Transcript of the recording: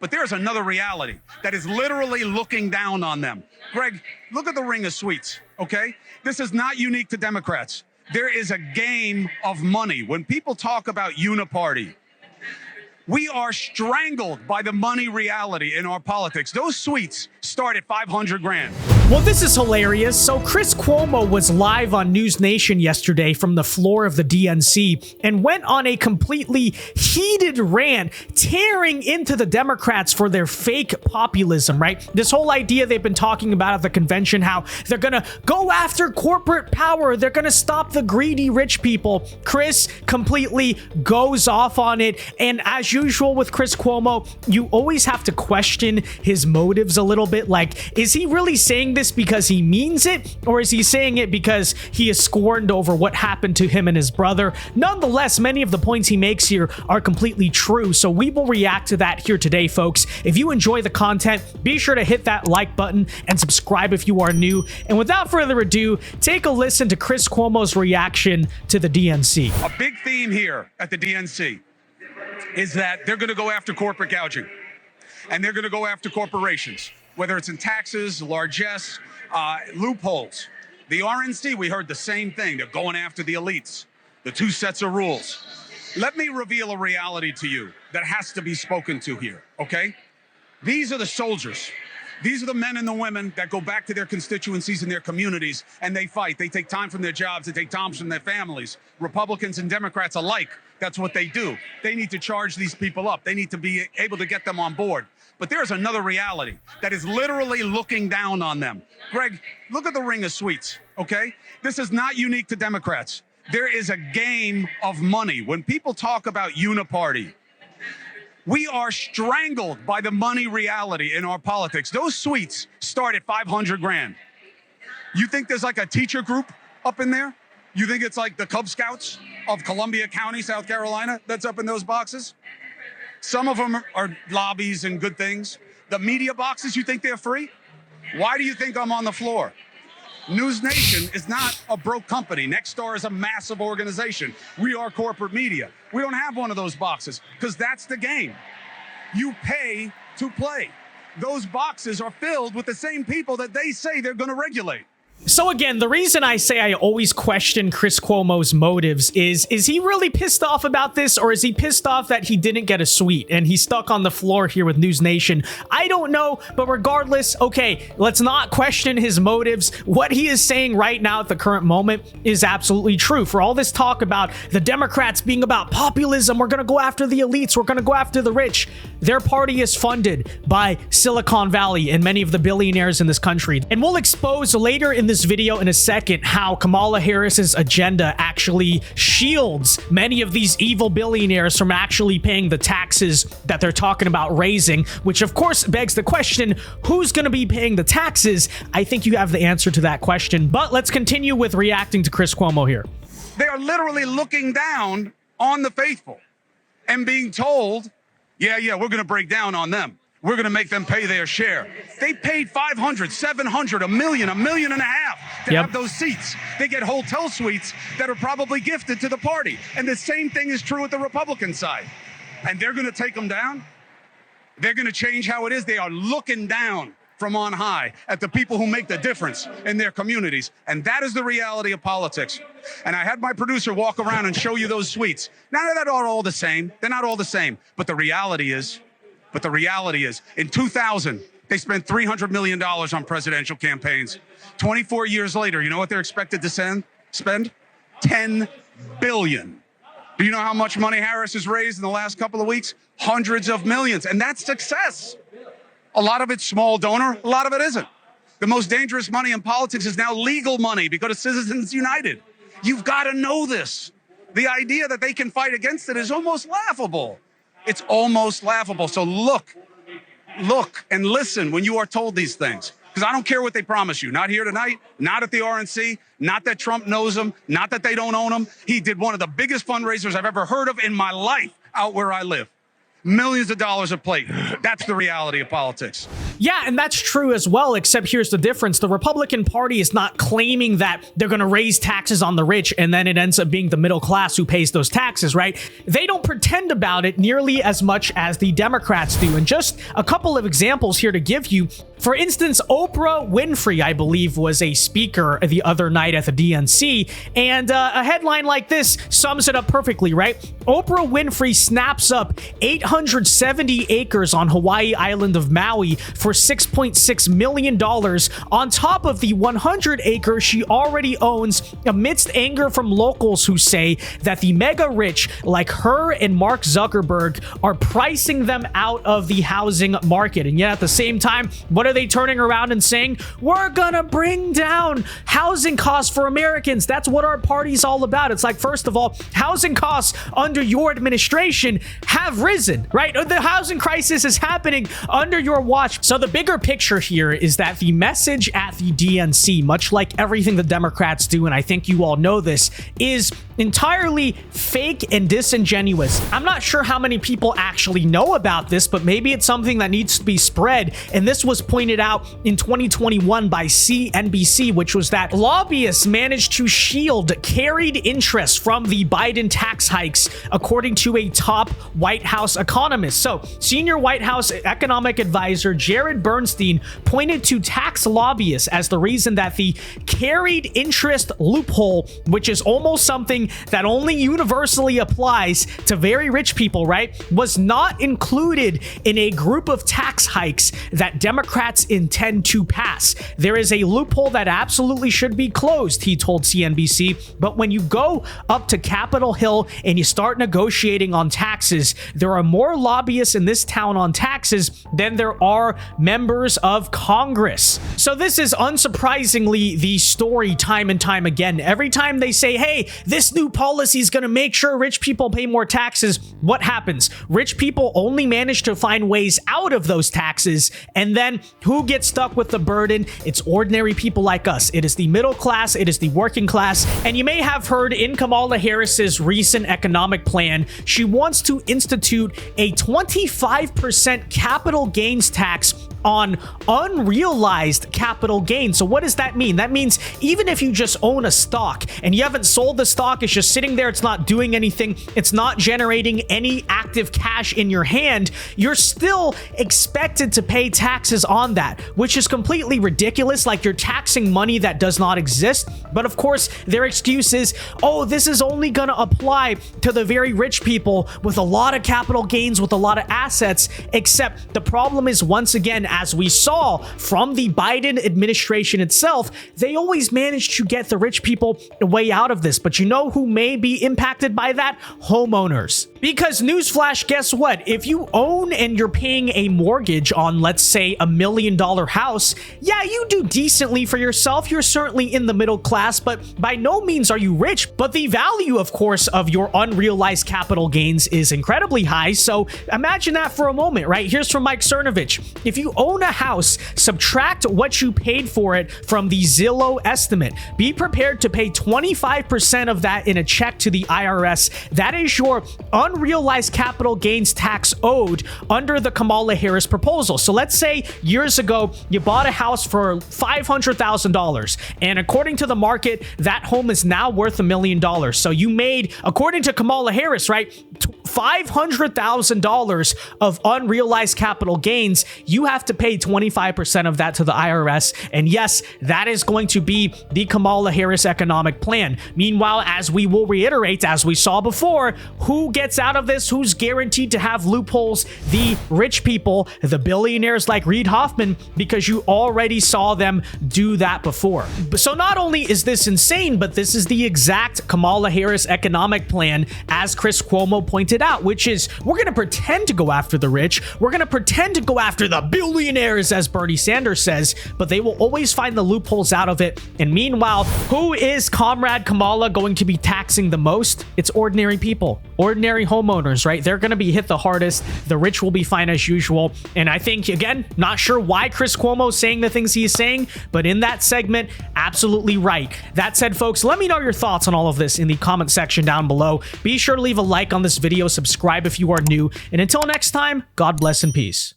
But there's another reality that is literally looking down on them. Greg, look at the ring of sweets, okay? This is not unique to Democrats. There is a game of money. When people talk about uniparty, we are strangled by the money reality in our politics. Those suites start at 500 grand. Well, this is hilarious. So Chris Cuomo was live on News Nation yesterday from the floor of the DNC and went on a completely heated rant, tearing into the Democrats for their fake populism, right? This whole idea they've been talking about at the convention, how they're going to go after corporate power. They're going to stop the greedy rich people. Chris completely goes off on it. And as usual with Chris Cuomo, you always have to question his motives a little bit. Like, is he really saying this because he means it, or is he saying it because he is scorned over what happened to him and his brother? Nonetheless, many of the points he makes here are completely true, so we will react to that here today, folks. If you enjoy the content, be sure to hit that like button and subscribe if you are new. And without further ado, take a listen to Chris Cuomo's reaction to the DNC. A big theme here at the DNC is that they're going to go after corporate gouging, and they're going to go after corporations, whether it's in taxes, largesse, loopholes. The RNC, we heard the same thing. They're going after the elites, the two sets of rules. Let me reveal a reality to you that has to be spoken to here, okay? These are the soldiers. These are the men and the women that go back to their constituencies and their communities, and they fight. They take time from their jobs. They take time from their families. Republicans and Democrats alike, that's what they do. They need to charge these people up. They need to be able to get them on board. But there's another reality that is literally looking down on them. Greg, look at the ring of sweets, okay? This is not unique to Democrats. There is a game of money. When people talk about uniparty, we are strangled by the money reality in our politics. Those suites start at 500 grand. You think there's like a teacher group up in there? You think it's like the Cub Scouts of Columbia County, South Carolina, that's up in those boxes? Some of them are lobbies and good things. The media boxes, you think they're free? Why do you think I'm on the floor? News Nation is not a broke company. Nexstar is a massive organization. We are corporate media. We don't have one of those boxes because that's the game. You pay to play. Those boxes are filled with the same people that they say they're going to regulate. So again, the reason I say I always question Chris Cuomo's motives is he really pissed off about this, or is he pissed off that he didn't get a suite and he's stuck on the floor here with News Nation? I don't know, but regardless, okay, let's not question his motives. What he is saying right now at the current moment is absolutely true. For all this talk about the Democrats being about populism, we're going to go after the elites, we're going to go after the rich. Their party is funded by Silicon Valley and many of the billionaires in this country. And we'll expose later in this video in a second how Kamala Harris's agenda actually shields many of these evil billionaires from actually paying the taxes that they're talking about raising, which of course begs the question, who's going to be paying the taxes? I think you have the answer to that question, but let's continue with reacting to Chris Cuomo here. They are literally looking down on the faithful and being told, yeah, we're going to break down on them. We're going to make them pay their share. They paid 500, 700, $1 million, $1.5 million to have those seats. They get hotel suites that are probably gifted to the party. And the same thing is true with the Republican side. And they're going to take them down. They're going to change how it is. They are looking down from on high at the people who make the difference in their communities. And that is the reality of politics. And I had my producer walk around and show you those suites. Now, they're not all the same. They're not all the same. But the reality is, in 2000, they spent $300 million on presidential campaigns. 24 years later, you know what they're expected to spend? $10 billion. Do you know how much money Harris has raised in the last couple of weeks? Hundreds of millions. And that's success. A lot of it's small donor, a lot of it isn't. The most dangerous money in politics is now legal money because of Citizens United. You've got to know this. The idea that they can fight against it is almost laughable. It's almost laughable. So look and listen when you are told these things. Because I don't care what they promise you. Not here tonight, not at the RNC, not that Trump knows them, not that they don't own them. He did one of the biggest fundraisers I've ever heard of in my life out where I live. Millions of dollars a plate. That's the reality of politics. Yeah, and that's true as well, except here's the difference. The Republican Party is not claiming that they're going to raise taxes on the rich and then it ends up being the middle class who pays those taxes, right? They don't pretend about it nearly as much as the Democrats do. And just a couple of examples here to give you. For instance, Oprah Winfrey, I believe, was a speaker the other night at the DNC, and a headline like this sums it up perfectly, right? Oprah Winfrey snaps up 870 acres on Hawaii island of Maui for $6.6 million on top of the 100 acres she already owns, amidst anger from locals who say that the mega rich like her and Mark Zuckerberg are pricing them out of the housing market. And yet at the same time, what are they turning around and saying? We're gonna bring down housing costs for Americans. That's what our party's all about. It's like, first of all, housing costs under your administration have risen, right? The housing crisis is happening under your watch. So the bigger picture here is that the message at the DNC, much like everything the Democrats do, and I think you all know this, is entirely fake and disingenuous. I'm not sure how many people actually know about this, but maybe it's something that needs to be spread. And this was pointed out in 2021 by CNBC, which was that lobbyists managed to shield carried interest from the Biden tax hikes, according to a top White House economist. So senior White House economic advisor Jared Bernstein pointed to tax lobbyists as the reason that the carried interest loophole, which is almost something that only universally applies to very rich people, right, was not included in a group of tax hikes that Democrats intend to pass. There is a loophole that absolutely should be closed, he told CNBC, but when you go up to Capitol Hill and you start negotiating on taxes, there are more lobbyists in this town on taxes than there are members of Congress. So this is unsurprisingly the story time and time again. Every time they say, hey, this new policy is going to make sure rich people pay more taxes, what happens? Rich people only manage to find ways out of those taxes, and then who gets stuck with the burden? It's ordinary people like us. It is the middle class, it is the working class, and you may have heard in Kamala Harris's recent economic plan, she wants to institute a 25% capital gains tax on unrealized capital gains. So what does that mean? That means even if you just own a stock and you haven't sold the stock, it's just sitting there, it's not doing anything, it's not generating any active cash in your hand, you're still expected to pay taxes on that, which is completely ridiculous. Like, you're taxing money that does not exist. But of course, their excuse is, oh, this is only going to apply to the very rich people with a lot of capital gains, with a lot of assets. Except the problem is, once again, as we saw from the Biden administration itself, they always manage to get the rich people way out of this. But you know who may be impacted by that? Homeowners. Because newsflash, guess what? If you own and you're paying a mortgage on, let's say, $1 million house, yeah, you do decently for yourself. You're certainly in the middle class, but by no means are you rich. But the value, of course, of your unrealized capital gains is incredibly high. So imagine that for a moment, right? Here's from Mike Cernovich. If you own a house, subtract what you paid for it from the Zillow estimate. Be prepared to pay 25% of that in a check to the IRS. That is your unrealized capital gains tax owed under the Kamala Harris proposal. So let's say years ago, you bought a house for $500,000. And according to the market, that home is now worth $1 million. So you made, according to Kamala Harris, right, $500,000 of unrealized capital gains. You have to pay 25% of that to the IRS. And yes, that is going to be the Kamala Harris economic plan. Meanwhile, as we will reiterate, as we saw before, who gets out of this? Who's guaranteed to have loopholes? The rich people, the billionaires like Reid Hoffman, because you already saw them do that before. So not only is this insane, but this is the exact Kamala Harris economic plan, as Chris Cuomo pointed out, which is, we're going to pretend to go after the rich. We're going to pretend to go after the billionaires, as Bernie Sanders says, but they will always find the loopholes out of it. And meanwhile, who is Comrade Kamala going to be taxing the most? It's ordinary people, ordinary homeowners, right? They're going to be hit the hardest. The rich will be fine as usual. And I think, again, not sure why Chris Cuomo is saying the things he is saying, but in that segment, absolutely right. That said, folks, let me know your thoughts on all of this in the comment section down below. Be sure to leave a like on this video, subscribe if you are new, and until next time, God bless and peace.